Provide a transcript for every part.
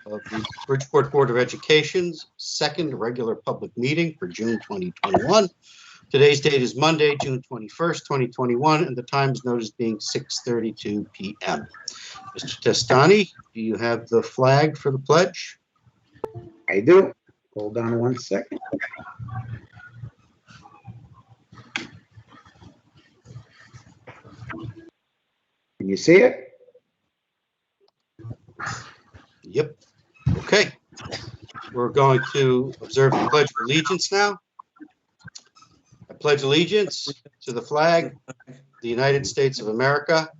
of the Bridgeport Board of Education's second regular public meeting for June 2021. Today's date is Monday, June 21st, 2021, and the time is noticed being 6:32 p.m. Mr. Testani, do you have the flag for the pledge? I do. Hold on one second. Can you see it? Yep. Okay. We're going to observe the Pledge of Allegiance now. I pledge allegiance to the flag of the United States of America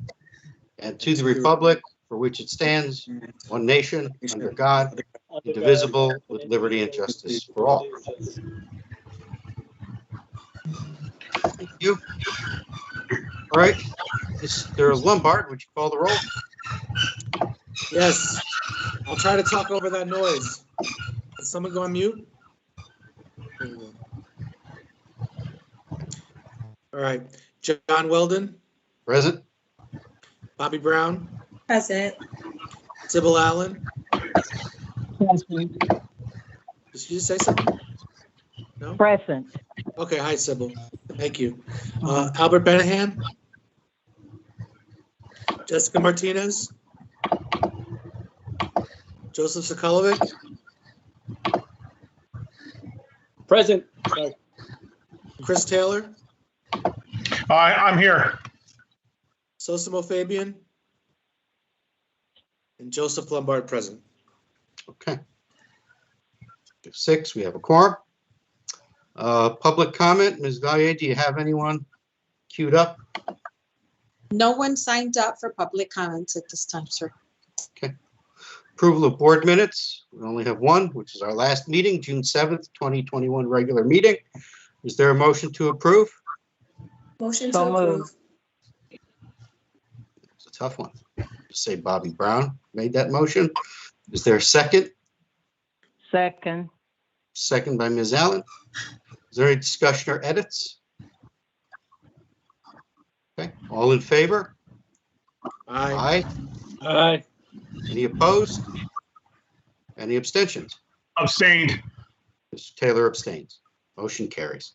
and to the republic for which it stands, one nation, under God, indivisible, with liberty and justice for all. Thank you. All right. Mr. Lombard, would you call the roll? Yes, I'll try to talk over that noise. Can someone go on mute? All right, John Weldon, Present. Bobby Brown, Present. Sybil Allen. Present. Did you just say something? No? Present. Okay, hi Sybil, thank you. Albert Benahan, Jessica Martinez, Joseph Sokolovic. Present. Chris Taylor, I'm here. Sosimo Fabian, and Joseph Lombard present. Okay. 6, we have a quorum. Public comment, Ms. Valier, do you have anyone queued up? No one signed up for public comments at this time, sir. Approval of board minutes. We only have one, which is our last meeting, June 7th, 2021 regular meeting. Is there a motion to approve? Motion to approve. It's a tough one. Just say Bobby Brown made that motion. Is there a second? Second. Second by Ms. Allen. Is there any discussion or edits? Okay, all in favor? Aye. Aye. Aye. Any opposed? Any abstentions? Abstained. Mr. Taylor abstains. Motion carries.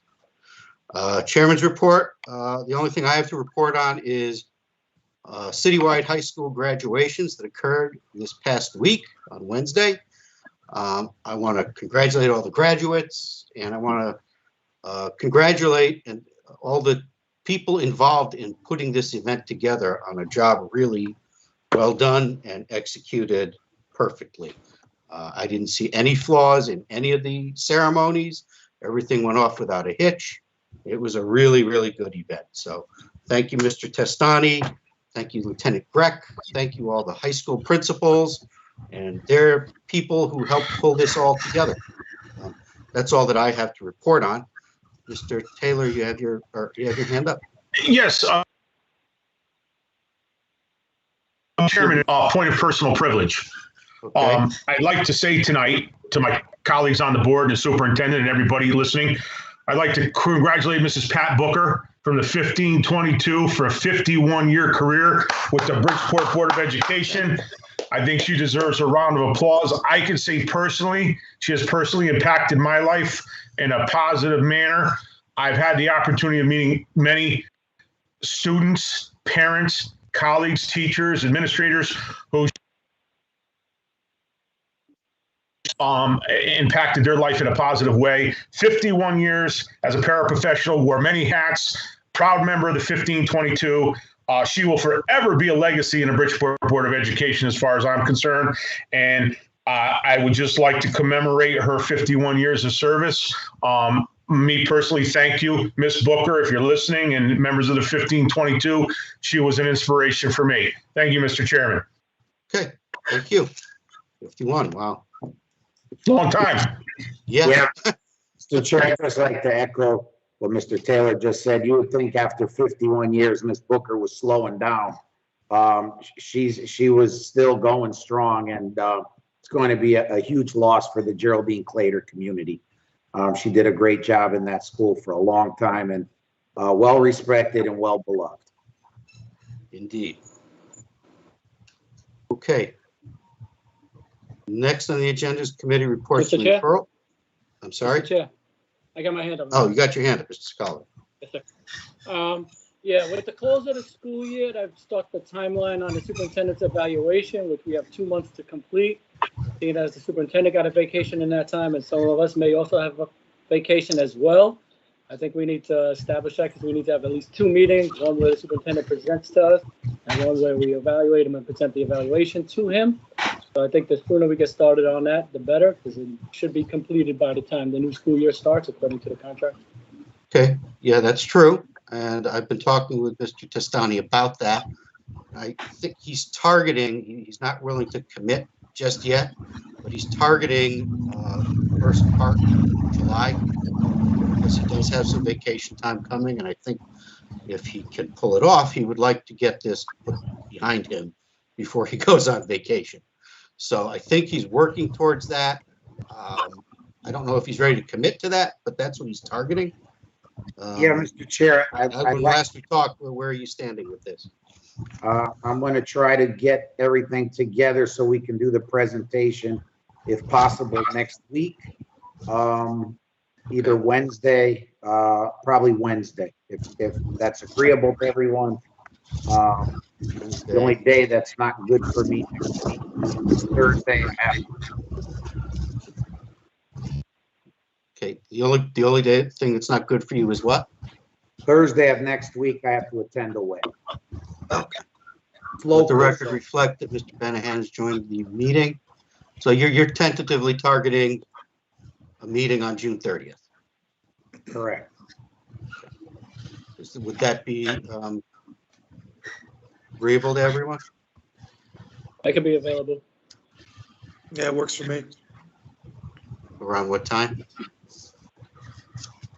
Chairman's report. The only thing I have to report on is citywide high school graduations that occurred this past week on Wednesday. I want to congratulate all the graduates, and I want to congratulate all the people involved in putting this event together on a job really well done and executed perfectly. I didn't see any flaws in any of the ceremonies. Everything went off without a hitch. It was a really, really good event. So thank you, Mr. Testani. Thank you, Lieutenant Greck. Thank you, all the high school principals and their people who helped pull this all together. That's all that I have to report on. Mr. Taylor, you have your hand up. Yes. Chairman, point of personal privilege. Okay. I'd like to say tonight to my colleagues on the board and the superintendent and everybody listening, I'd like to congratulate Mrs. Pat Booker from the 1522 for a 51-year career with the Bridgeport Board of Education. I think she deserves a round of applause. I can say personally, she has personally impacted my life in a positive manner. I've had the opportunity of meeting many students, parents, colleagues, teachers, administrators who impacted their life in a positive way. 51 years as a paraprofessional, wore many hats, proud member of the 1522. She will forever be a legacy in the Bridgeport Board of Education as far as I'm concerned. And I would just like to commemorate her 51 years of service. Me personally, thank you, Miss Booker, if you're listening, and members of the 1522. She was an inspiration for me. Thank you, Mr. Chairman. Okay, thank you. 51, wow. Long time. Yeah. Mr. Chair, I'd just like to echo what Mr. Taylor just said. You would think after 51 years, Ms. Booker was slowing down. She was still going strong, and it's going to be a huge loss for the Geraldine Clater community. She did a great job in that school for a long time, and well respected and well beloved. Indeed. Okay. Next on the agenda is committee reports Mr. and Chair? referral. I'm sorry. Mr. Chair, I got my hand up. Oh, you got your hand up, Mr. Scully. Yes, sir. Yeah, with the close of the school year, I've stuck the timeline on the superintendent's evaluation, which we have 2 months to complete. Seeing as the superintendent got a vacation in that time, and some of us may also have a vacation as well. I think we need to establish that because we need to have at least 2 meetings, one where the superintendent presents to us and one where we evaluate him and present the evaluation to him. So I think the sooner we get started on that, the better, because it should be completed by the time the new school year starts, according to the contract. Okay, yeah, that's true. And I've been talking with Mr. Testani about that. I think he's targeting, he's not willing to commit just yet, but he's targeting first part of July because he does have some vacation time coming. And I think if he can pull it off, he would like to get this put behind him before he goes on vacation. So I think he's working towards that. I don't know if he's ready to commit to that, but that's what he's targeting. Yeah, Mr. Chair, When last we talked, where are you standing with this? I'm going to try to get everything together so we can do the presentation, if possible, next week. Either Wednesday, probably Wednesday, if that's agreeable to everyone. The only day that's not good for me next week is Thursday after. Okay, the only thing that's not good for you is what? Thursday of next week, I have to attend a wedding. Okay. Let Local, the record so- reflect that Mr. Benahan has joined the meeting. So you're tentatively targeting a meeting on June 30th. Correct. Would that be agreeable to everyone? I could be available. Yeah, it works for me. Around what time?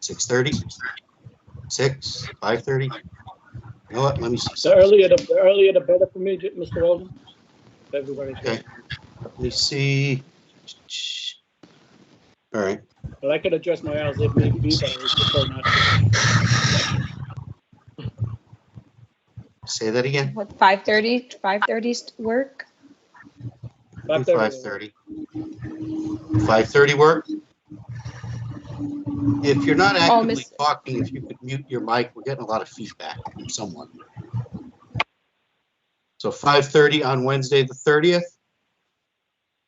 6:30? 6, 5:30? You know what, let me see. The earlier the better for me, Mr. Walden. Everybody. Okay, let me see. All right, But I could adjust my hours if need be, but I would prefer not to. say that again. What, 5:30? 5:30 work? 5:30. 5:30 work? If you're not actively Miss- talking, if you could mute your mic, we're getting a lot of feedback from someone. So 5:30 on Wednesday, the 30th?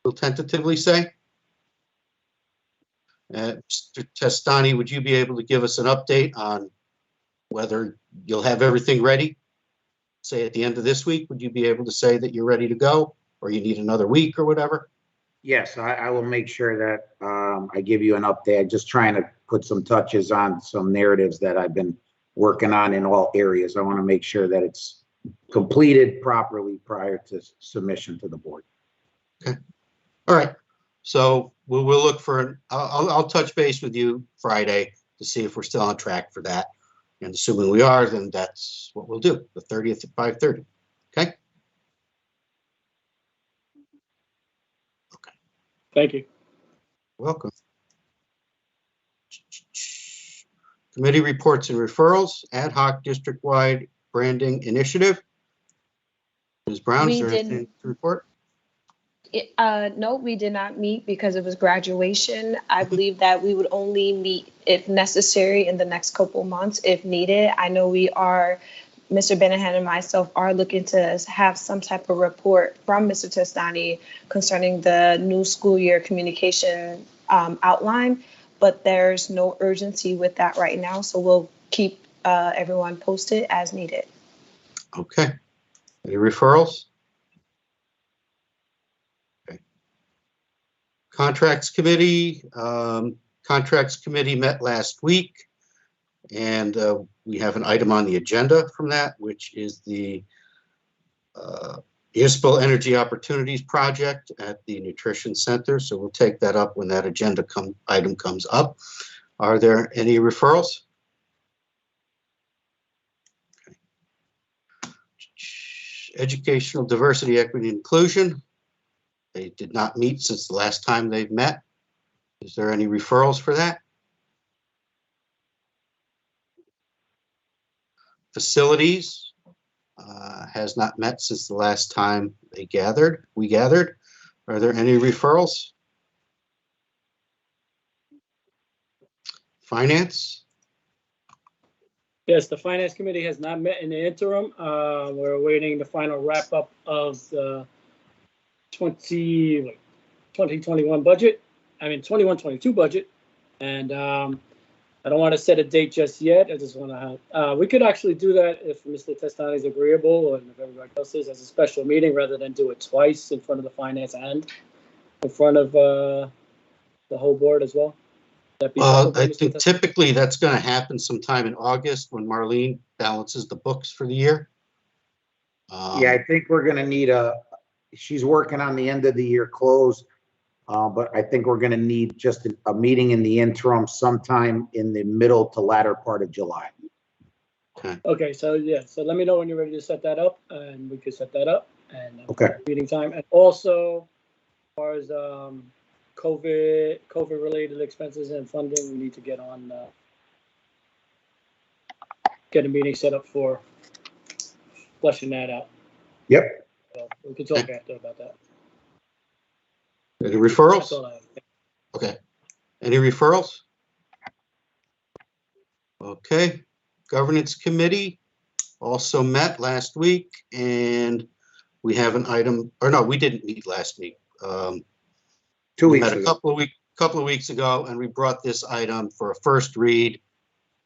We'll tentatively say? Mr. Testani, would you be able to give us an update on whether you'll have everything ready? Say at the end of this week, would you be able to say that you're ready to go, or you need another week or whatever? Yes, I will make sure that I give you an update. I'm just trying to put some touches on some narratives that I've been working on in all areas. I want to make sure that it's completed properly prior to submission to the board. Okay. All right. So we'll look for I'll touch base with you Friday to see if we're still on track for that. And assuming we are, then that's what we'll do, the 30th at 5:30. Okay? Thank you. Welcome. Committee reports and referrals, ad hoc district-wide branding initiative. Ms. Brown, is We there didn't- anything to report? No, we did not meet because it was graduation. I believe that we would only meet if necessary in the next couple months if needed. I know Mr. Benahan and myself are looking to have some type of report from Mr. Testani concerning the new school year communication outline, but there's no urgency with that right now. So we'll keep everyone posted as needed. Okay. Any referrals? Okay. Contracts Committee met last week, and we have an item on the agenda from that, which is the ISPO Energy Opportunities Project at the Nutrition Center. So we'll take that up when that agenda item comes up. Are there any referrals? Okay. Educational Diversity, Equity, and Inclusion. They did not meet since the last time they've met. Is there any referrals for that? Facilities has not met since the last time we gathered. Are there any referrals? Finance? Yes, the finance committee has not met in the interim. We're awaiting the final wrap up of the 2021 budget. I mean, 21-22 budget. And I don't want to set a date just yet. I just want to have, we could actually do that if Mr. Testani is agreeable and if everybody else is, as a special meeting rather than do it twice in front of the finance and in front of the whole board as well. That'd be possible, I Mr. think Testani? typically that's going to happen sometime in August when Marlene balances the books for the year. Yeah, I think we're gonna need she's working on the end of the year close. But I think we're gonna need just a meeting in the interim sometime in the middle to latter part of July. Okay, so yeah, so let me know when you're ready to set that up and we could set that up and Okay. meeting time. And also, as far as COVID related expenses and funding, we need to get on, get a meeting set up for fleshing that out. Yep. So we can talk after about that. Any That's referrals? all I have. Okay. Any referrals? Okay. Governance Committee also met last week, and we have an item, or no, we didn't meet last week. 2 We weeks met a ago. couple of weeks ago, and we brought this item for a first read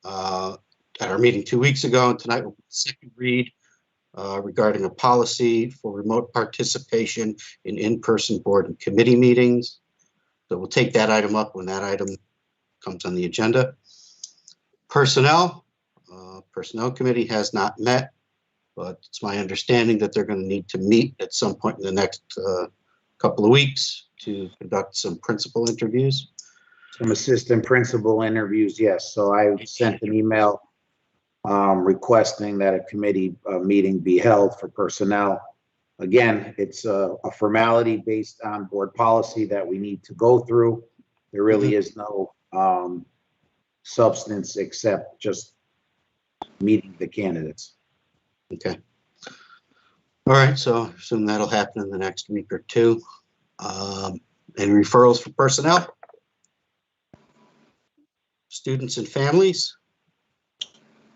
at our meeting 2 weeks ago, and tonight will be the second read regarding a policy for remote participation in in-person board and committee meetings. So we'll take that item up when that item comes on the agenda. Personnel Committee has not met, but it's my understanding that they're going to need to meet at some point in the next couple of weeks to conduct some principal interviews. Some assistant principal interviews, yes. So I sent an email requesting that a committee meeting be held for personnel. Again, it's a formality based on board policy that we need to go through. There really is no substance except just meeting the candidates. Okay. All right, so I assume that'll happen in the next week or two. Any referrals for personnel? Students and families?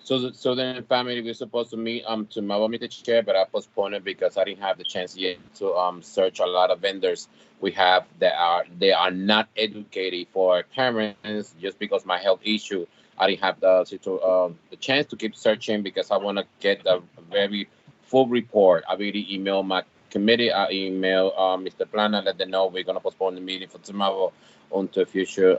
So then family, we're supposed to meet tomorrow, Mr. Chair, but I postponed it because I didn't have the chance yet to search a lot of vendors we have that are not educated for parents just because my health issue. I didn't have the chance to keep searching because I want to get a very full report. I already emailed my committee. I emailed Mr. Plana, let them know we're gonna postpone the meeting for tomorrow until future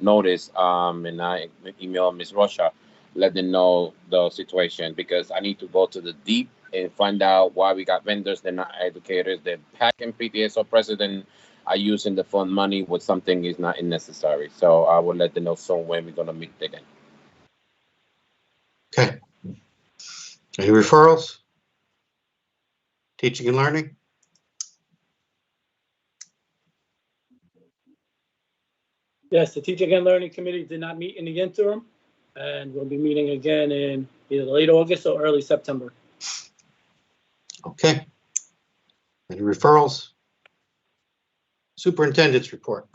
notice. And I emailed Ms. Rocha, let them know the situation because I need to go to the deep and find out why we got vendors. They're not educators. The PAC and PTSO president are using the fund money when something is not necessary. So I will let them know soon when we're gonna meet again. Okay. Any referrals? Teaching and learning? Yes, the Teaching and Learning Committee did not meet in the interim, and we'll be meeting again in either late August or early September. Okay. Any referrals? Superintendent's report.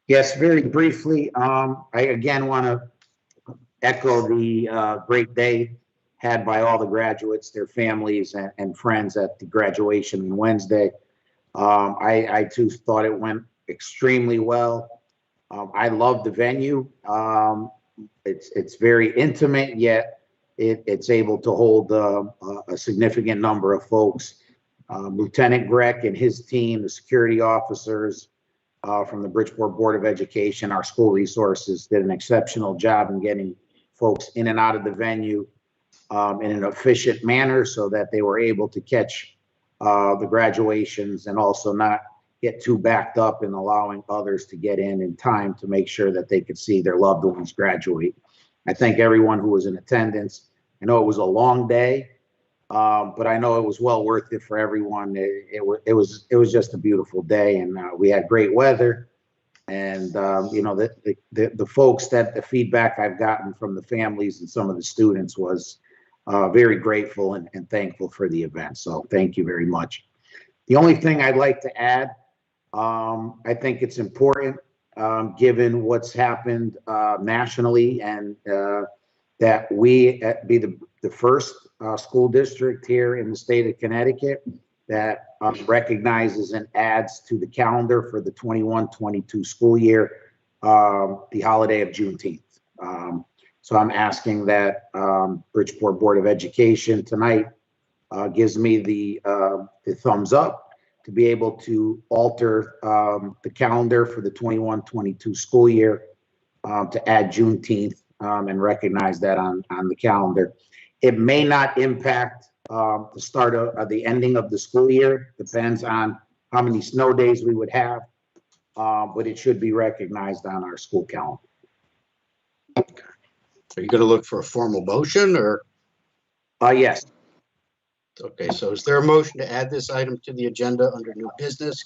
Yes, very briefly, I again want to echo the great day had by all the graduates, their families and friends at the graduation on Wednesday. I too thought it went extremely well. I love the venue. It's very intimate, yet it's able to hold a significant number of folks. Lieutenant Grech and his team, the security officers from the Bridgeport Board of Education, our school resources did an exceptional job in getting folks in and out of the venue in an efficient manner so that they were able to catch the graduations and also not get too backed up in allowing others to get in time to make sure that they could see their loved ones graduate. I thank everyone who was in attendance. I know it was a long day, but I know it was well worth it for everyone. It was just a beautiful day, and we had great weather. And you know, the folks that the feedback I've gotten from the families and some of the students was very grateful and thankful for the event. So thank you very much. The only thing I'd like to add, I think it's important, given what's happened nationally, and that we be the first school district here in the state of Connecticut that recognizes and adds to the calendar for the 21-22 school year, the holiday of Juneteenth. So I'm asking that Bridgeport Board of Education tonight gives me the thumbs up to be able to alter the calendar for the 21-22 school year to add Juneteenth and recognize that on the calendar. It may not impact the start of the ending of the school year, depends on how many snow days we would have, but it should be recognized on our school calendar. Are you going to look for a formal motion or? Yes. Okay, so is there a motion to add this item to the agenda under new business,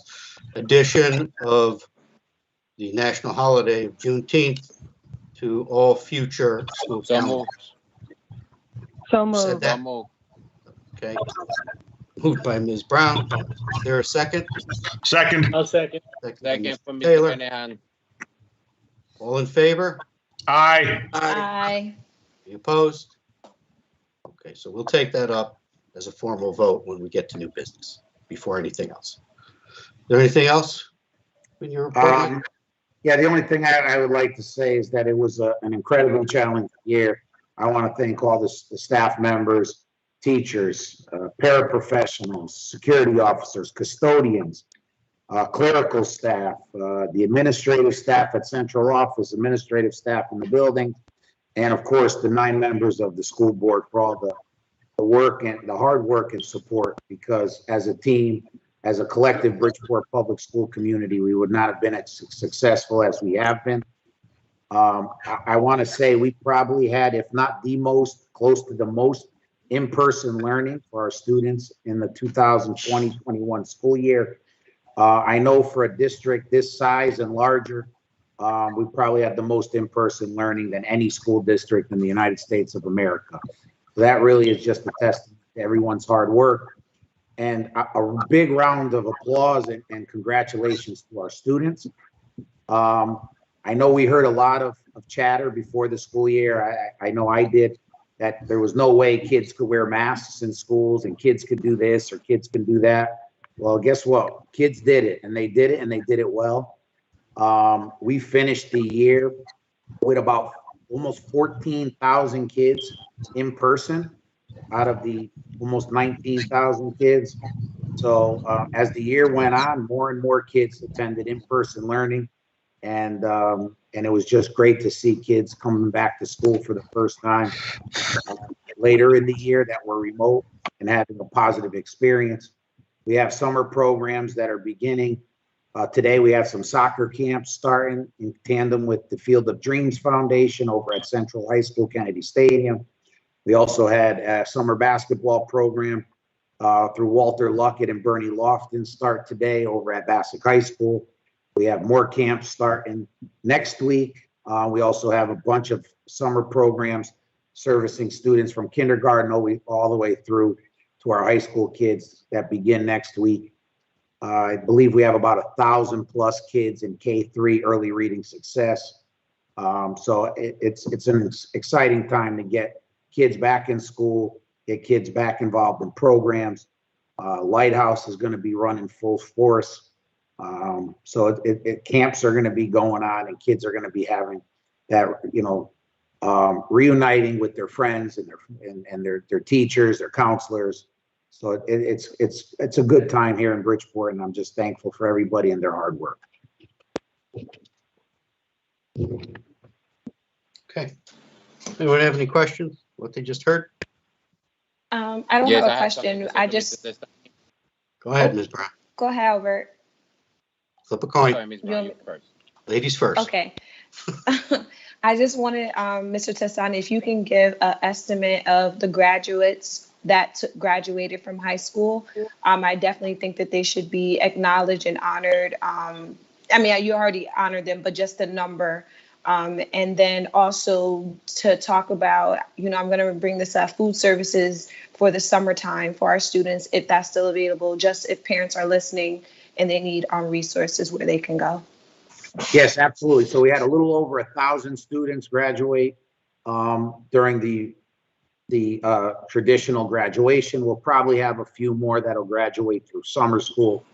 addition of the national holiday of Juneteenth to all future school So calendars? So Said moved. that? Okay. Moved by Ms. Brown. Is there a second? Second. I'll second. by Second Mr. from Mr. Taylor. Renehan. All in favor? Aye. Aye. Any opposed? Okay, so we'll take that up as a formal vote when we get to new business, before anything else. Is there anything else in your report? Yeah, the only thing I would like to say is that it was an incredibly challenging year. I want to thank all the staff members, teachers, paraprofessionals, security officers, custodians, clerical staff, the administrative staff at central office, administrative staff in the building, and of course, the 9 members of the school board for all the work and the hard work and support, because as a team, as a collective Bridgeport Public School community, we would not have been as successful as we have been. I want to say we probably had, if not the most, close to the most in-person learning for our students in the 2020-21 school year. I know for a district this size and larger, we probably had the most in-person learning than any school district in the United States of America. So that really is just a testament to everyone's hard work. And a big round of applause and congratulations to our students. I know we heard a lot of chatter before the school year. I know I did, that there was no way kids could wear masks in schools and kids could do this or kids can do that. Well, guess what? Kids did it, and they did it, and they did it well. We finished the year with about almost 14,000 kids in person out of the almost 19,000 kids. So as the year went on, more and more kids attended in-person learning, and it was just great to see kids coming back to school for the first time later in the year that were remote and having a positive experience. We have summer programs that are beginning. Today we have some soccer camps starting in tandem with the Field of Dreams Foundation over at Central High School, Kennedy Stadium. We also had a summer basketball program through Walter Luckett and Bernie Lofton start today over at Bassick High School. We have more camps starting next week. We also have a bunch of summer programs servicing students from kindergarten all the way through to our high school kids that begin next week. I believe we have about 1,000+ kids in K-3 early reading success. So it's an exciting time to get kids back in school, get kids back involved in programs. Lighthouse is going to be running full force. So camps are going to be going on, and kids are going to be having that, reuniting with their friends and their teachers, their counselors. So it's a good time here in Bridgeport, and I'm just thankful for everybody and their hard work. Okay. Anyone have any questions? What they just heard? I don't Yes, have a I have something question. to say I to just, Mr. Testa. Go ahead, Ms. Brown. go ahead, Albert. Flip a coin. Sorry, Ms. Brown, you first. Ladies first. Okay. I just wanted, Mr. Testani, if you can give an estimate of the graduates that graduated from high school. I definitely think that they should be acknowledged and honored. I mean, you already honored them, but just the number And then also to talk about, I'm going to bring this up, food services for the summertime for our students, if that's still available, just if parents are listening and they need resources where they can go. Yes, absolutely. So we had a little over 1,000 students graduate during the traditional graduation. We'll probably have a few more that'll graduate through summer school.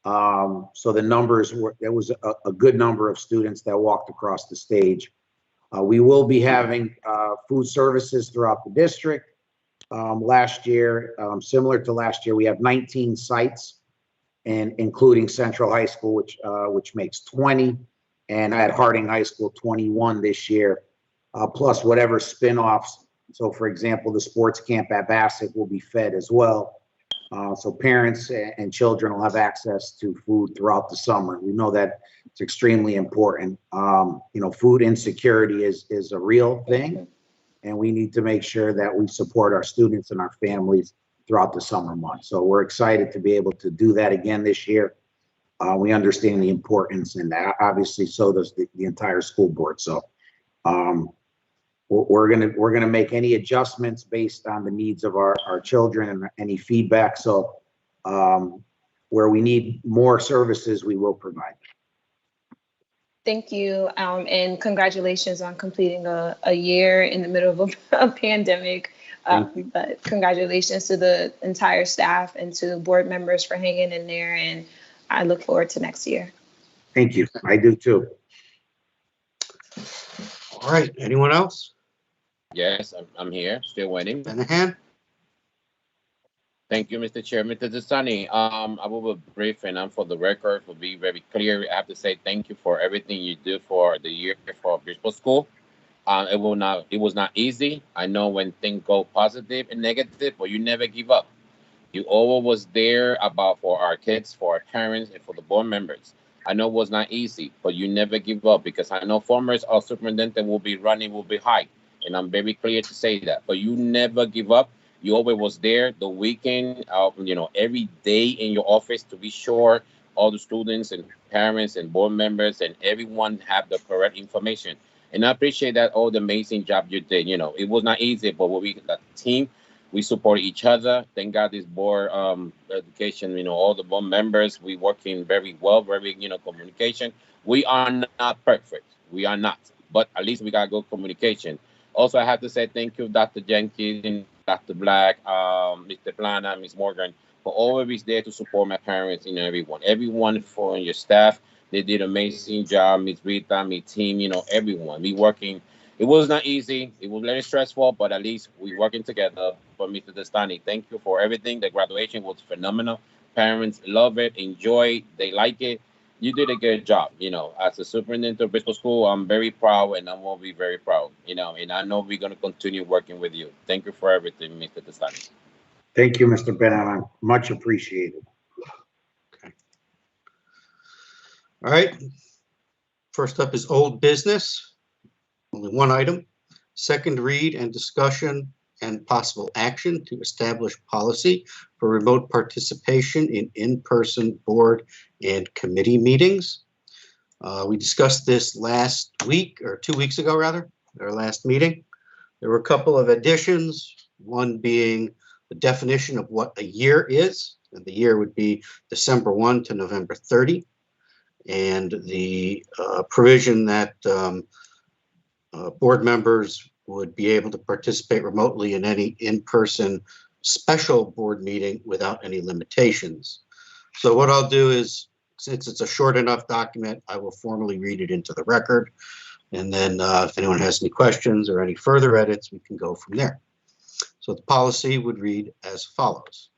So the numbers there was a good number of students that walked across the stage. We will be having food services throughout the district. Last year, similar to last year, we have 19 sites, and including Central High School, which makes 20, and at Harding High School, 21 this year, plus whatever spin-offs. So for example, the sports camp at Bassett will be fed as well. So parents and children will have access to food throughout the summer. We know that it's extremely important. Food insecurity is a real thing, and we need to make sure that we support our students and our families throughout the summer months. So we're excited to be able to do that again this year. We understand the importance, and obviously so does the entire school board. So we're gonna make any adjustments based on the needs of our children and any feedback. So where we need more services, we will provide. Thank you, and congratulations on completing a year in the middle of a pandemic. But congratulations to the entire staff and to board members for hanging in there, and I look forward to next year. Thank you. I do too. All right, anyone else? Yes, I'm here, still waiting. Benahan? Thank you, Mr. Chair. Mr. Dasani, I will be brief, and for the record, will be very clear. I have to say thank you for everything you do for the year for Bridgeport School. It was not easy. I know when things go positive and negative, but you never give up. You always was there for our kids, for our parents, and for the board members. I know it was not easy, but you never give up, because I know formers or superintendent will be high, and I'm very clear to say that. But you never give up. You always was there the weekend, every day in your office to be sure all the students and parents and board members and everyone have the correct information. And I appreciate that, all the amazing job you did. It was not easy, but the team, we support each other. Thank God this board education, all the board members, we working very well, very, communication. We are not perfect. We are not, but at least we got good communication. Also, I have to say thank you, Dr. Jenkins, Dr. Black, Mr. Plana, Ms. Morgan, for always there to support my parents and everyone for your staff. They did an amazing job. Ms. Rita, my team, everyone. We working. It was not easy. It was very stressful, but at least we working together. For Mr. Destani, thank you for everything. The graduation was phenomenal. Parents love it, enjoy it, they like it. You did a good job. As a superintendent of Bristol School, I'm very proud, and I will be very proud. And I know we're going to continue working with you. Thank you for everything, Mr. Destani. Thank you, Mr. Benahan. Much appreciated. Okay. All right. First up is old business. Only one item. Second read and discussion and possible action to establish policy for remote participation in-person board and committee meetings. We discussed this last week, or 2 weeks ago rather, our last meeting. There were a couple of additions, one being the definition of what a year is, and the year would be December 1 to November 30, and the provision that board members would be able to participate remotely in any in-person special board meeting without any limitations. So what I'll do is, since it's a short enough document, I will formally read it into the record. And then if anyone has any questions or any further edits, we can go from there. So the policy would read as follows.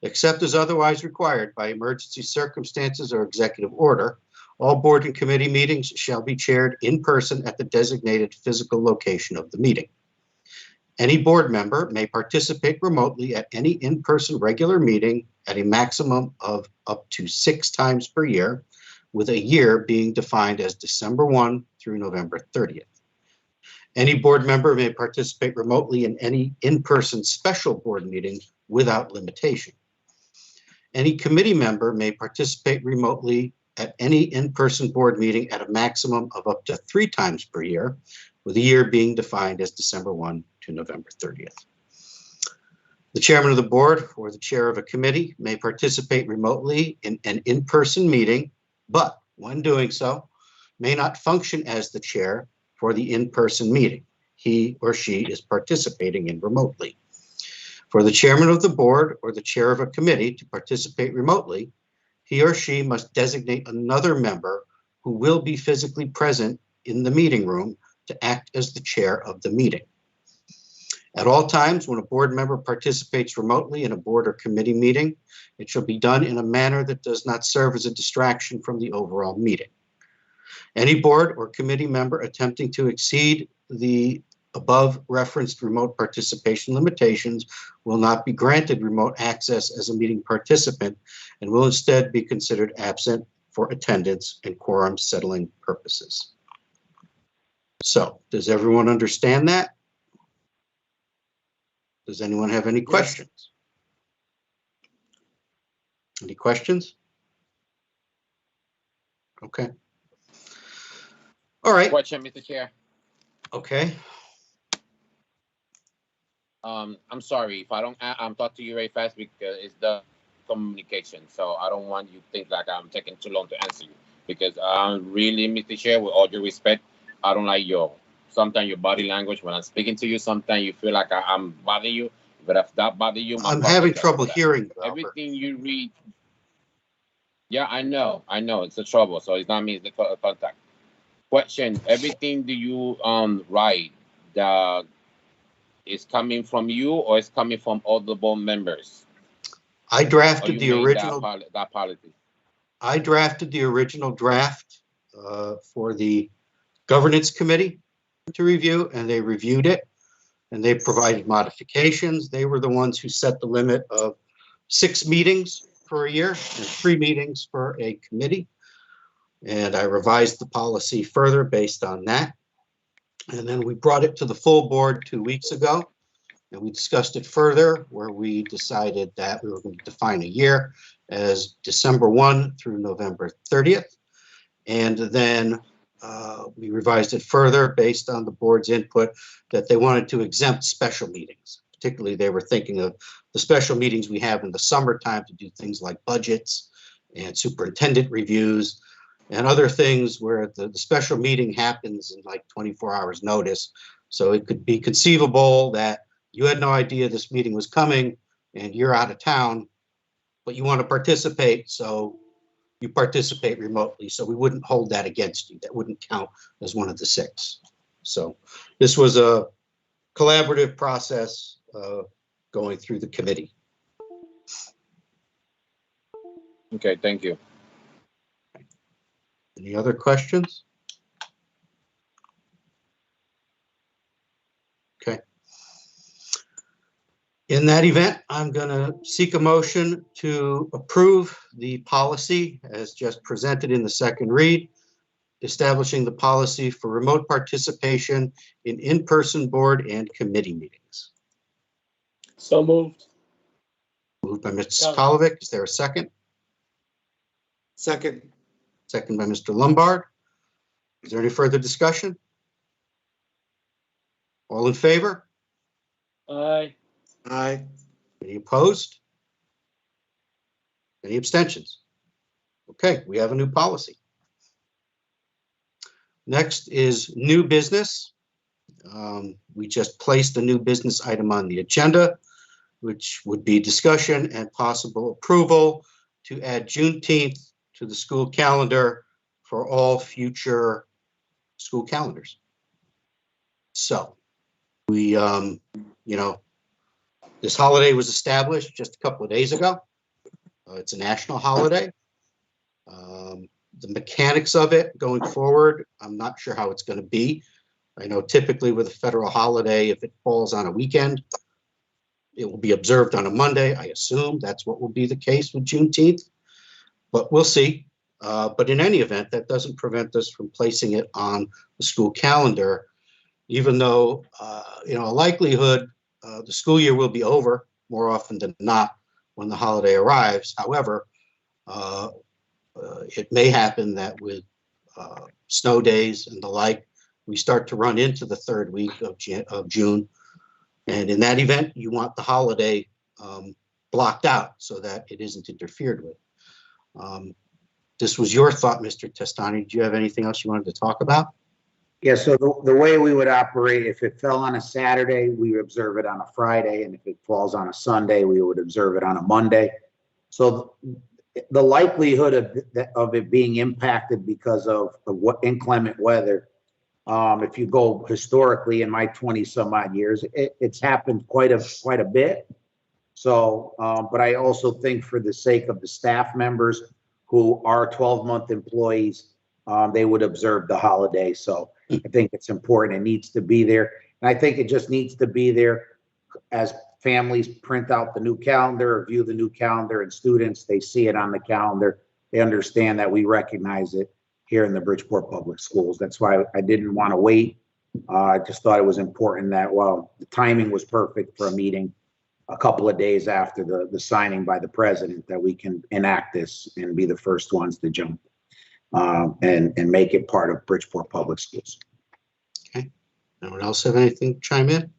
Except as otherwise required by emergency circumstances or executive order, all board and committee meetings shall be chaired in person at the designated physical location of the meeting. Any board member may participate remotely at any in-person regular meeting at a maximum of up to 6 times per year, with a year being defined as December 1 through November 30th. Any board member may participate remotely in any in-person special board meeting without limitation. Any committee member may participate remotely at any in-person board meeting at a maximum of up to 3 times per year, with the year being defined as December 1 to November 30th. The chairman of the board or the chair of a committee may participate remotely in an in-person meeting, but when doing so, may not function as the chair for the in-person meeting he or she is participating in remotely. For the chairman of the board or the chair of a committee to participate remotely, he or she must designate another member who will be physically present in the meeting room to act as the chair of the meeting. At all times, when a board member participates remotely in a board or committee meeting, it shall be done in a manner that does not serve as a distraction from the overall meeting. Any board or committee member attempting to exceed the above referenced remote participation limitations will not be granted remote access as a meeting participant and will instead be considered absent for attendance and quorum settling purposes. So, does everyone understand that? Does anyone have any questions? Any questions? Okay. All right. Question, Mr. Chair. Okay. I'm sorry if I don't. I'm talking to you very fast because it's the communication. So I don't want you to think like I'm taking too long to answer you because really, Mr. Chair, with all due respect, I don't like sometimes your body language when I'm speaking to you. Sometimes you feel like I'm bothering you, but if that bother you, I'm having trouble hearing you, Albert. everything you read. Yeah, I know, it's a trouble. So it's not me, it's the contact. Question: everything do you write that is coming from you or is coming from all the board members? I drafted the original. That policy. I drafted the original draft for the governance committee to review, and they reviewed it, and they provided modifications. They were the ones who set the limit of 6 meetings for a year and 3 meetings for a committee. And I revised the policy further based on that. And then we brought it to the full board 2 weeks ago, and we discussed it further, where we decided that we were going to define a year as December 1 through November 30th. And then we revised it further based on the board's input that they wanted to exempt special meetings. Particularly, they were thinking of the special meetings we have in the summertime to do things like budgets and superintendent reviews and other things where the special meeting happens in like 24 hours notice. So it could be conceivable that you had no idea this meeting was coming and you're out of town, but you want to participate, so you participate remotely. So we wouldn't hold that against you. That wouldn't count as one of the 6. So this was a collaborative process going through the committee. Okay, thank you. Any other questions? Okay. In that event, I'm going to seek a motion to approve the policy as just presented in the second read, establishing the policy for remote participation in in-person board and committee meetings. So moved. Moved by Mr. Sokolovic. Is there a second? Second. Second by Mr. Lombard. Is there any further discussion? All in favor? Aye. Aye. Any opposed? Any abstentions? Okay, we have a new policy. Next is new business. We just placed a new business item on the agenda, which would be discussion and possible approval to add Juneteenth to the school calendar for all future school calendars. So we, this holiday was established just a couple of days ago. It's a national holiday. The mechanics of it going forward, I'm not sure how it's going to be. I know typically with a federal holiday, if it falls on a weekend, it will be observed on a Monday. I assume that's what will be the case with Juneteenth, but we'll see. But in any event, that doesn't prevent us from placing it on the school calendar, even though, a likelihood the school year will be over more often than not when the holiday arrives. However, it may happen that with snow days and the like, we start to run into the third week of June. And in that event, you want the holiday blocked out so that it isn't interfered with. This was your thought, Mr. Testani. Do you have anything else you wanted to talk about? Yeah, so the way we would operate, if it fell on a Saturday, we would observe it on a Friday, and if it falls on a Sunday, we would observe it on a Monday. So the likelihood of it being impacted because of what inclement weather, if you go historically in my 20 some odd years, it's happened quite a bit. So, but I also think for the sake of the staff members who are 12-month employees, they would observe the holiday. So I think it's important. It needs to be there. And I think it just needs to be there as families print out the new calendar or view the new calendar, and students, they see it on the calendar. They understand that we recognize it here in the Bridgeport Public Schools. That's why I didn't want to wait. I just thought it was important that, well, the timing was perfect for a meeting a couple of days after the signing by the president, that we can enact this and be the first ones to jump and make it part of Bridgeport Public Schools. Okay. Anyone else have anything to chime in?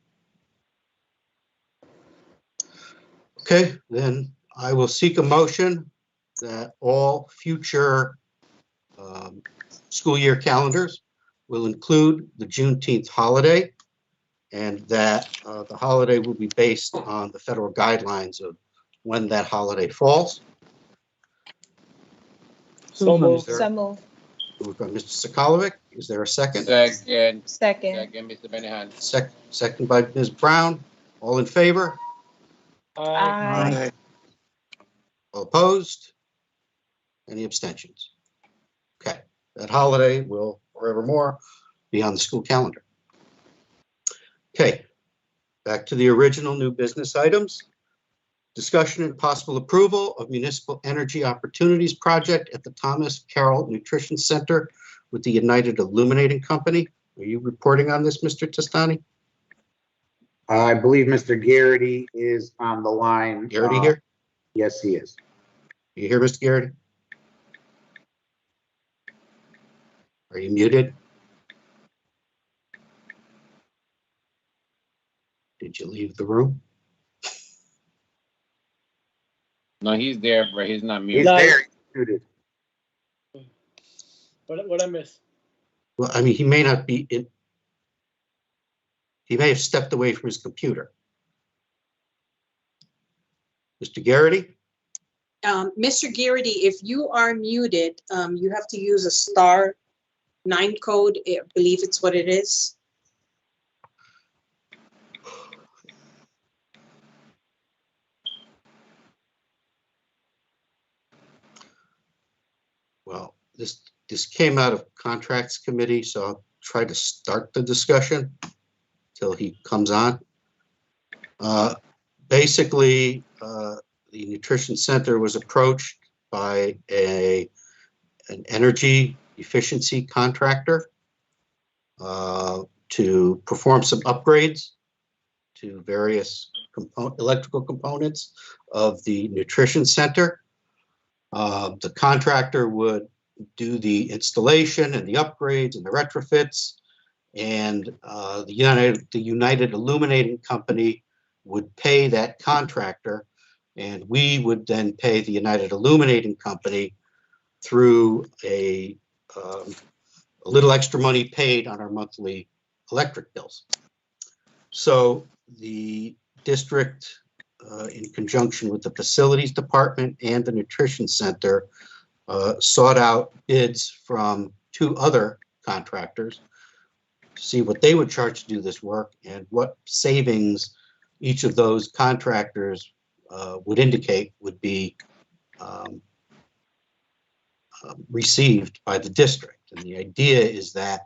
Okay, then I will seek a motion that all future school year calendars will include the Juneteenth holiday, and that the holiday will be based on the federal guidelines of when that holiday falls. So moved. Is there- So moved. Moved by Mr. Sokolovic. Is there a second? Second. Second. Second, Mr. Benahan. Second by Ms. Brown. All in favor? Aye. All opposed? Any abstentions? Okay, that holiday will forevermore be on the school calendar. Okay, back to the original new business items. Discussion and possible approval of Municipal Energy Opportunities Project at the Thomas Carroll Nutrition Center with the United Illuminating Company. Are you reporting on this, Mr. Testani? I believe Mr. Garrity is on the line. Garrity here? Yes, he is. You hear, Mr. Garrity? Are you muted? Did you leave the room? No, he's there, but he's not He's muted. Nice. there. He's muted. What I miss? Well, I mean, he may not be in. He may have stepped away from his computer. Mr. Garrity? Mr. Garrity, if you are muted, you have to use a *9 code. I believe it's what it is. Well, this came out of Contracts Committee, so I'll try to start the discussion till he comes on. Basically, the Nutrition Center was approached by an energy efficiency contractor to perform some upgrades to various electrical components of the Nutrition Center. The contractor would do the installation and the upgrades and the retrofits, and the United Illuminating Company would pay that contractor, and we would then pay the United Illuminating Company through a little extra money paid on our monthly electric bills. So the district, in conjunction with the facilities department and the nutrition center, sought out bids from 2 other contractors to see what they would charge to do this work and what savings each of those contractors would indicate would be received by the district. And the idea is that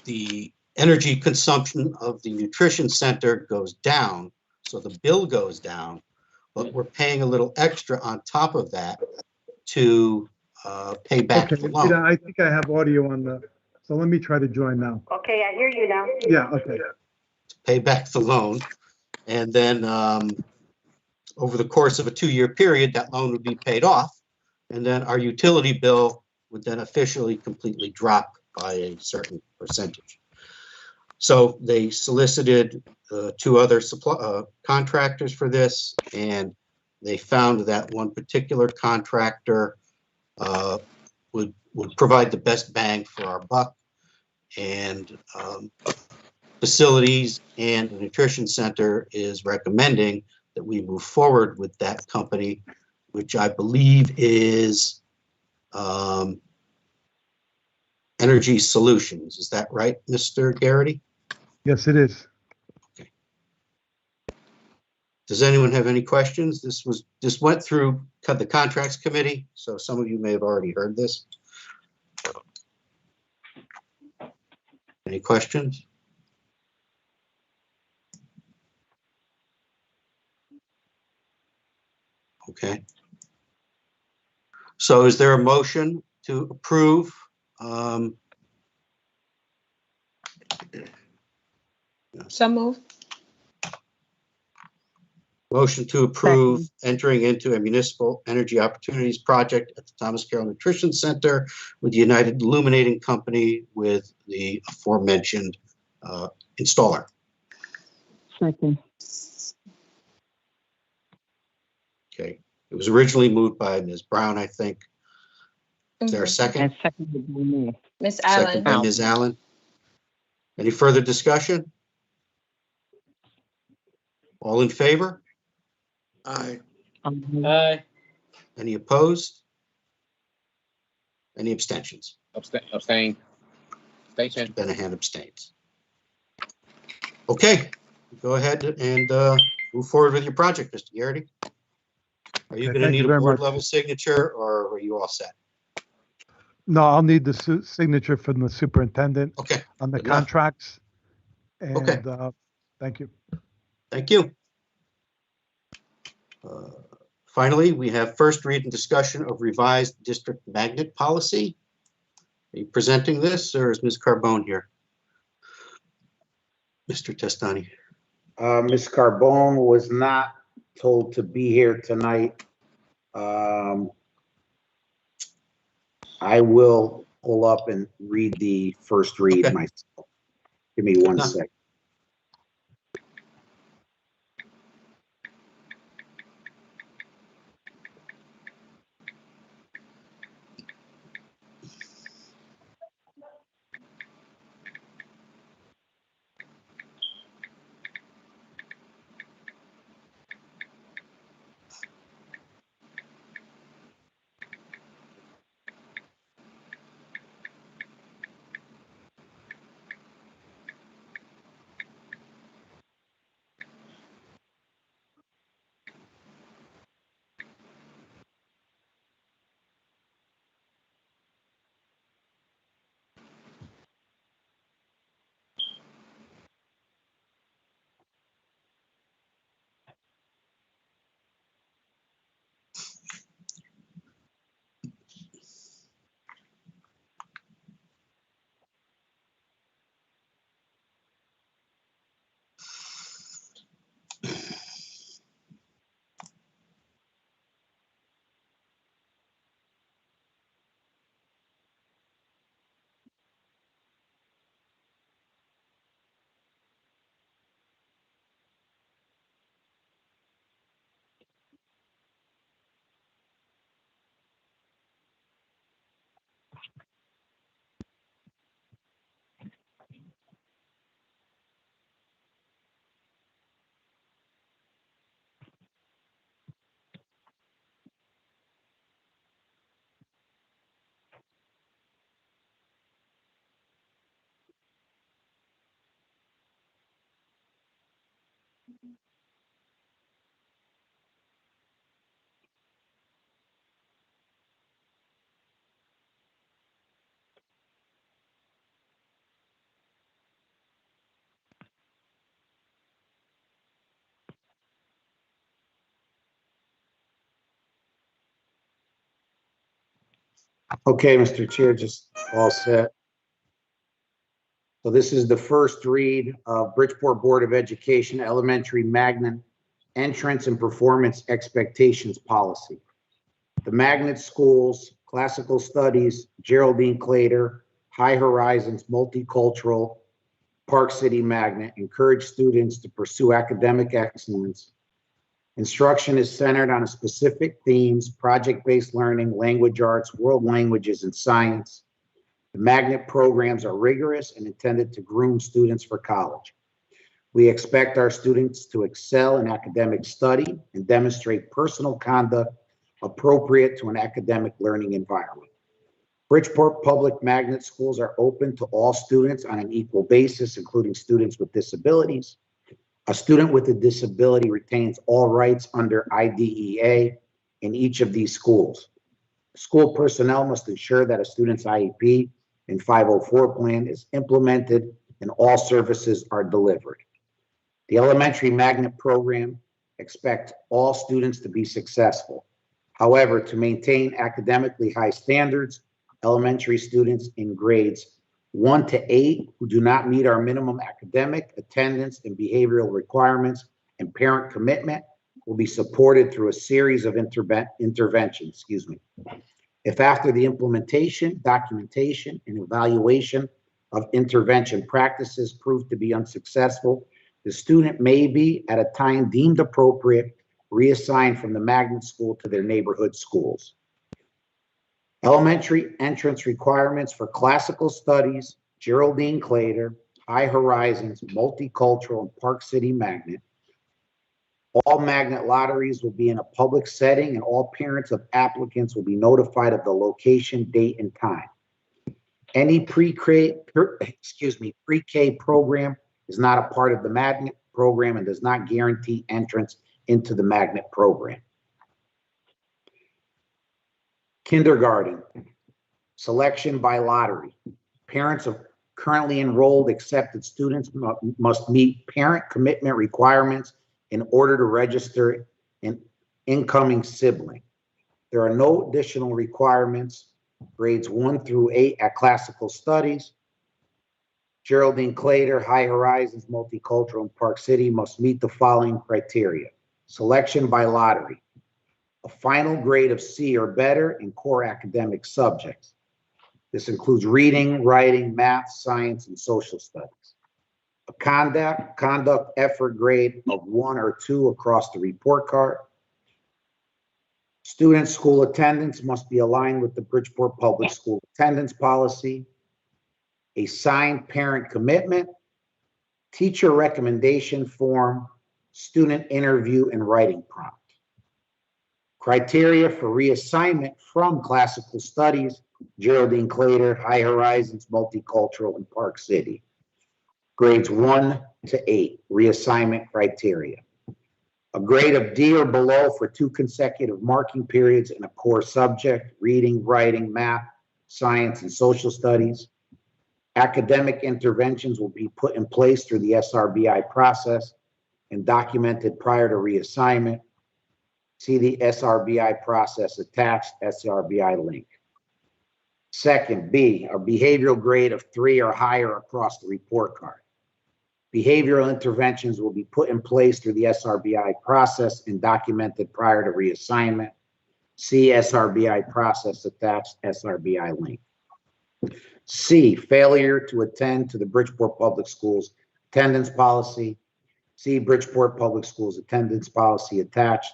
the energy consumption of the nutrition center goes down, so the bill goes down, but we're paying a little extra on top of that to pay back Okay, the loan. Rita, I think I have audio on the, so let me try to join now. Okay, I hear you now. Yeah, okay. Pay back the loan, and then over the course of a 2-year period, that loan would be paid off, And then our utility bill would then officially completely drop by a certain percentage. So they solicited two other contractors for this, and they found that one particular contractor would provide the best bang for our buck. And Facilities and the Nutrition Center is recommending that we move forward with that company, which I believe is Energy Solutions. Is that right, Mr. Garrity? Yes, it is. Does anyone have any questions? This went through the contracts committee, so some of you may have already heard this. Any questions? Okay. So is there a motion to approve? So moved. Motion to approve entering into a municipal energy opportunities project at the Thomas Carroll Nutrition Center with the United Illuminating Company with the aforementioned installer. Second. Okay. It was originally moved by Ms. Brown, I think. Is there a second? And seconded by me. Miss Second Allen? by Ms. Allen. Any further discussion? All in favor? Aye. Aye. Any opposed? Any abstentions? Abstain. Abstention. Benahan abstains. Okay, go ahead and move forward with your project, Mr. Garrity. Are you Okay, going to thank you need a very board much. level signature, or are you all set? No, I'll need the signature from the superintendent Okay, on the good enough. contracts. Okay. And thank you. Thank you. Finally, we have first read and discussion of revised district magnet policy. Are you presenting this, or is Ms. Carbone here? Mr. Testani. Ms. Carbone was not told to be here tonight. I will pull up and read the first read Okay. myself. Give me one enough. sec. Okay, Mr. Chair, just all set. So this is the first read of Bridgeport Board of Education Elementary Magnet Entrance and Performance Expectations Policy. The magnet schools, classical studies, Geraldine Clater, High Horizons, multicultural, Park City Magnet encourage students to pursue academic excellence. Instruction is centered on specific themes, project-based learning, language arts, world languages, and science. The magnet programs are rigorous and intended to groom students for college. We expect our students to excel in academic study and demonstrate personal conduct appropriate to an academic learning environment. Bridgeport Public Magnet Schools are open to all students on an equal basis, including students with disabilities. A student with a disability retains all rights under IDEA in each of these schools. School personnel must ensure that a student's IEP and 504 plan is implemented and all services are delivered. The elementary magnet program expects all students to be successful. However, to maintain academically high standards, elementary students in grades 1 to 8 who do not meet our minimum academic, attendance, and behavioral requirements and parent commitment will be supported through a series of interventions. If after the implementation, documentation, and evaluation of intervention practices prove to be unsuccessful, the student may be, at a time deemed appropriate, reassigned from the magnet school to their neighborhood schools. Elementary entrance requirements for classical studies, Geraldine Clater, High Horizons, multicultural, and Park City Magnet. All magnet lotteries will be in a public setting, and all parents of applicants will be notified of the location, date, and time. Any pre-K program is not a part of the magnet program and does not guarantee entrance into the magnet program. Kindergarten, selection by lottery. Parents of currently enrolled accepted students must meet parent commitment requirements in order to register an incoming sibling. There are no additional requirements. Grades 1 through 8 at classical studies. Geraldine Clater, High Horizons, multicultural, and Park City must meet the following criteria. Selection by lottery. A final grade of C or better in core academic subjects. This includes reading, writing, math, science, and social studies. A conduct effort grade of 1 or 2 across the report card. Student school attendance must be aligned with the Bridgeport Public School attendance policy. A signed parent commitment, teacher recommendation form, student interview, and writing prompt. Criteria for reassignment from classical studies, Geraldine Clater, High Horizons, multicultural, and Park City. Grades 1 to 8, reassignment criteria. A grade of D or below for 2 consecutive marking periods in a core subject, reading, writing, math, science, and social studies. Academic interventions will be put in place through the SRBI process and documented prior to reassignment. See the SRBI process attached, SRBI link. Second, B, a behavioral grade of 3 or higher across the report card. Behavioral interventions will be put in place through the SRBI process and documented prior to reassignment. See SRBI process attached, SRBI link. C, failure to attend to the Bridgeport Public Schools attendance policy. See Bridgeport Public Schools attendance policy attached.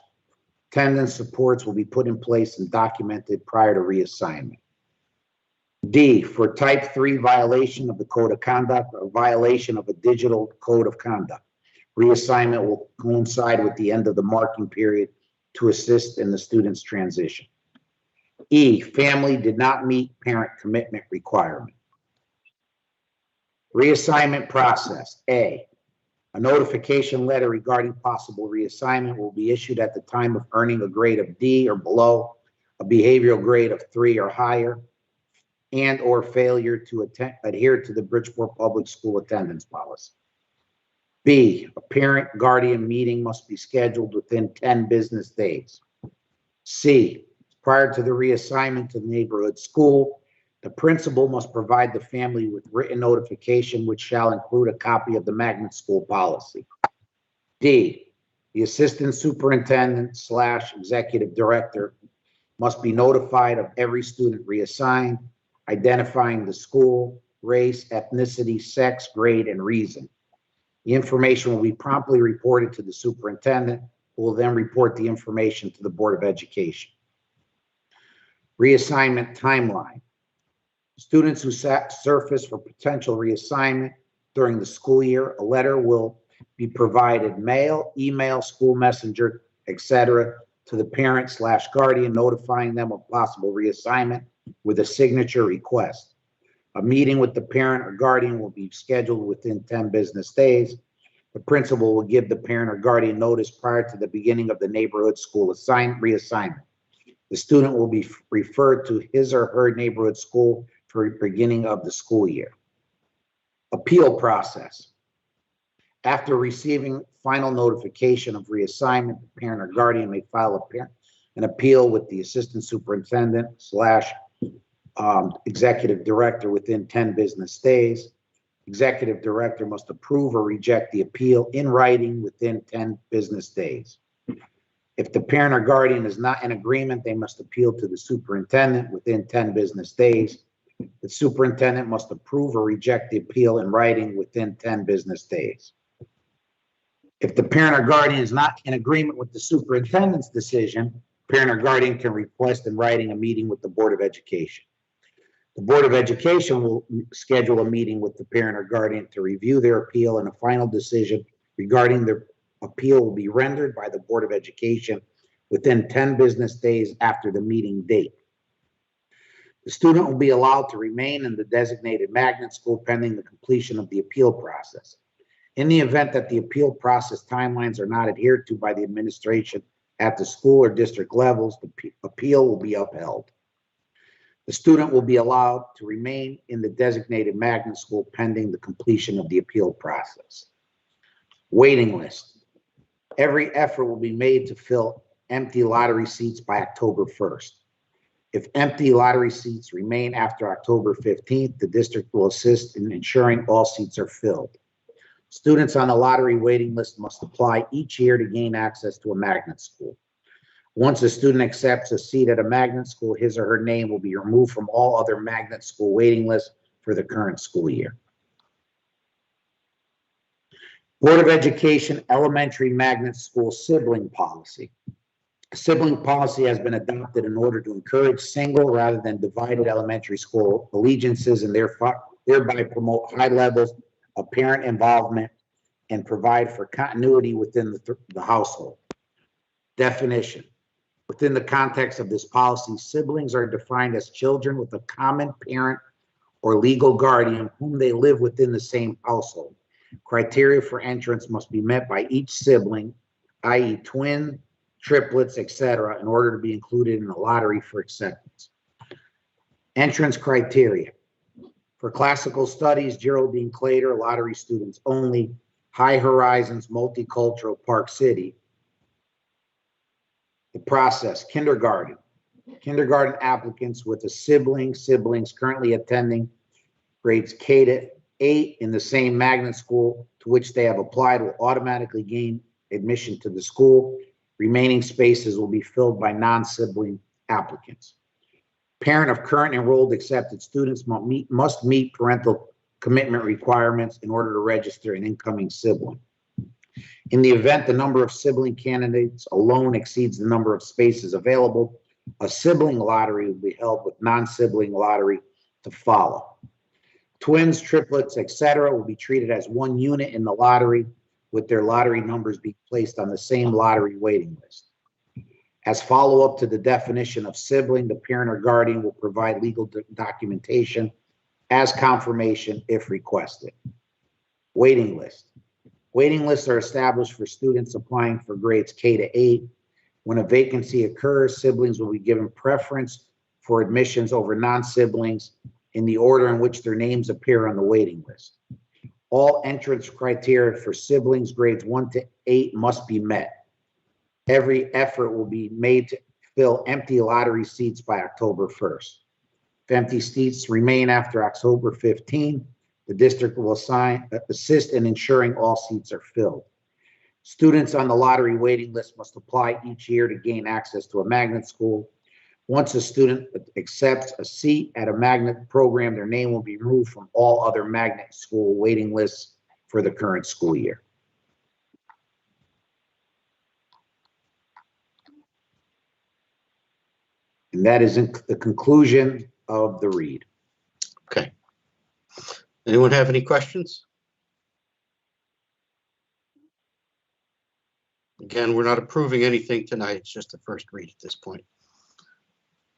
Attendance supports will be put in place and documented prior to reassignment. D, for type 3 violation of the code of conduct or violation of a digital code of conduct. Reassignment will coincide with the end of the marking period to assist in the student's transition. E, family did not meet parent commitment requirement. Reassignment process. A notification letter regarding possible reassignment will be issued at the time of earning a grade of D or below, a behavioral grade of 3 or higher, and or failure to adhere to the Bridgeport Public School attendance policy. B, a parent-guardian meeting must be scheduled within 10 business days. C, prior to the reassignment to the neighborhood school, the principal must provide the family with written notification, which shall include a copy of the magnet school policy. D, the assistant superintendent / executive director must be notified of every student reassigned, identifying the school, race, ethnicity, sex, grade, and reason. The information will be promptly reported to the superintendent, who will then report the information to the Board of Education. Reassignment timeline. Students who surface for potential reassignment during the school year, a letter will be provided mail, email, school messenger, etc., to the parent/guardian, notifying them of possible reassignment with a signature request. A meeting with the parent or guardian will be scheduled within 10 business days. The principal will give the parent or guardian notice prior to the beginning of the neighborhood school reassignment. The student will be referred to his or her neighborhood school for the beginning of the school year. Appeal process. After receiving final notification of reassignment, the parent or guardian may file an appeal with the assistant superintendent / executive director within 10 business days. Executive director must approve or reject the appeal in writing within 10 business days. If the parent or guardian is not in agreement, they must appeal to the superintendent within 10 business days. The superintendent must approve or reject the appeal in writing within 10 business days. If the parent or guardian is not in agreement with the superintendent's decision, parent or guardian can request in writing a meeting with the Board of Education. The Board of Education will schedule a meeting with the parent or guardian to review their appeal, and a final decision regarding the appeal will be rendered by the Board of Education within 10 business days after the meeting date. The student will be allowed to remain in the designated magnet school pending the completion of the appeal process. In the event that the appeal process timelines are not adhered to by the administration at the school or district levels, the appeal will be upheld. The student will be allowed to remain in the designated magnet school pending the completion of the appeal process. Waiting list. Every effort will be made to fill empty lottery seats by October 1st. If empty lottery seats remain after October 15th, the district will assist in ensuring all seats are filled. Students on the lottery waiting list must apply each year to gain access to a magnet school. Once a student accepts a seat at a magnet school, his or her name will be removed from all other magnet school waiting lists for the current school year. Board of Education Elementary Magnet School Sibling Policy. A sibling policy has been adopted in order to encourage single rather than divided elementary school allegiances and thereby promote high levels of parent involvement and provide for continuity within the household. Definition. Within the context of this policy, siblings are defined as children with a common parent or legal guardian whom they live within the same household. Criteria for entrance must be met by each sibling, i.e. twin, triplets, etc., in order to be included in the lottery for acceptance. Entrance criteria. For classical studies, Geraldine Clater, lottery students only. High Horizons Multicultural Park City. The process, kindergarten. Kindergarten applicants with a siblings currently attending grades K to 8 in the same magnet school to which they have applied will automatically gain admission to the school. Remaining spaces will be filled by non-sibling applicants. Parent of current enrolled accepted students must meet parental commitment requirements in order to register an incoming sibling. In the event the number of sibling candidates alone exceeds the number of spaces available, a sibling lottery will be held with non-sibling lottery to follow. Twins, triplets, etc. will be treated as one unit in the lottery, with their lottery numbers being placed on the same lottery waiting list. As follow-up to the definition of sibling, the parent or guardian will provide legal documentation as confirmation if requested. Waiting list. Waiting lists are established for students applying for grades K to 8. When a vacancy occurs, siblings will be given preference for admissions over non-siblings in the order in which their names appear on the waiting list. All entrance criteria for siblings grades 1 to 8 must be met. Every effort will be made to fill empty lottery seats by October 1st. If empty seats remain after October 15, the district will assist in ensuring all seats are filled. Students on the lottery waiting list must apply each year to gain access to a magnet school. Once a student accepts a seat at a magnet program, their name will be removed from all other magnet school waiting lists for the current school year. And that is the conclusion of the read. Okay. Anyone have any questions? Again, we're not approving anything tonight. It's just the first read at this point.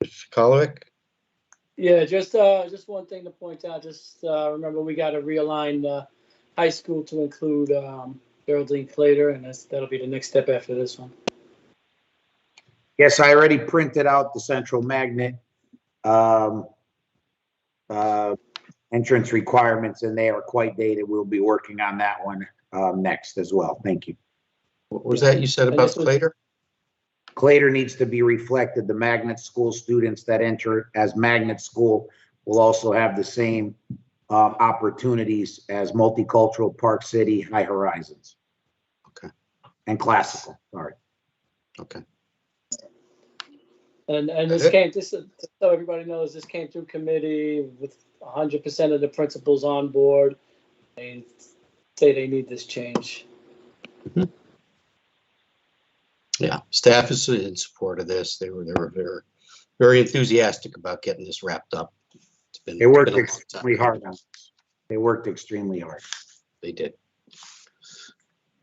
Mr. Kolovic? Yeah, just one thing to point out, remember we got to realign high school to include Geraldine Clater, and that'll be the next step after this one. Yes, I already printed out the central magnet entrance requirements, and they are quite dated. We'll be working on that one next as well. Thank you. What was that you said about Clater? Clater needs to be reflected. The magnet school students that enter as magnet school will also have the same opportunities as Multicultural, Park City, High Horizons. Okay. And Classical, sorry. Okay. And this came, just so everybody knows, this came through committee with 100% of the principals on board. They say they need this change. Mm-hmm. Yeah, staff is in support of this. They were very, very enthusiastic about getting this wrapped up. They worked extremely hard on this. They worked extremely hard. They did.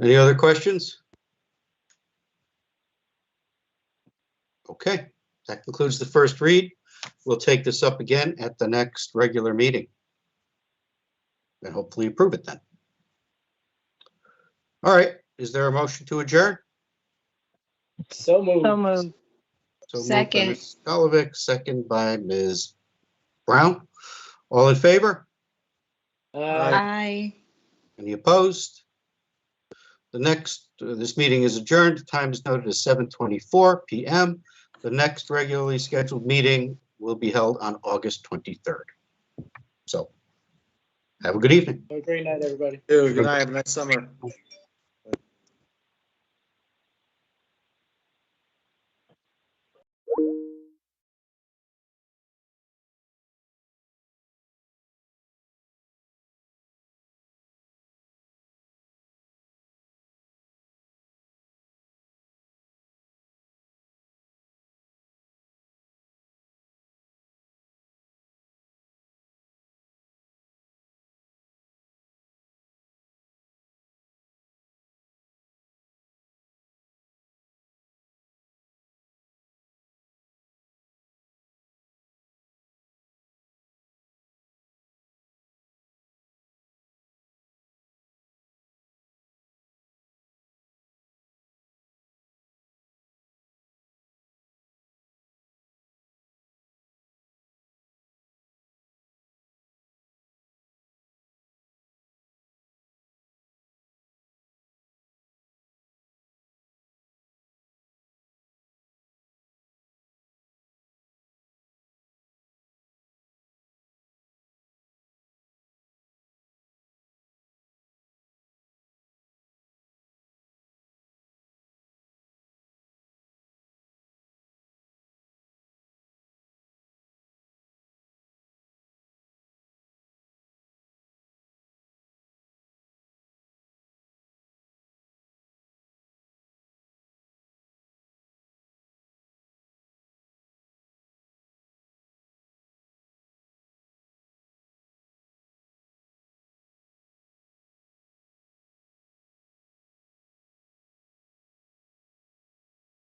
Any other questions? Okay, that concludes the first read. We'll take this up again at the next regular meeting and hopefully approve it then. All right, is there a motion to adjourn? So moved. So moved. So moved by Second. Ms. Golovic, second by Ms. Brown. All in favor? Aye. Any opposed? The next, this meeting is adjourned. The time is noted as 7:24 p.m. The next regularly scheduled meeting will be held on August 23rd. So, have a good evening. Have a great night, everybody. Good night. Have a nice summer.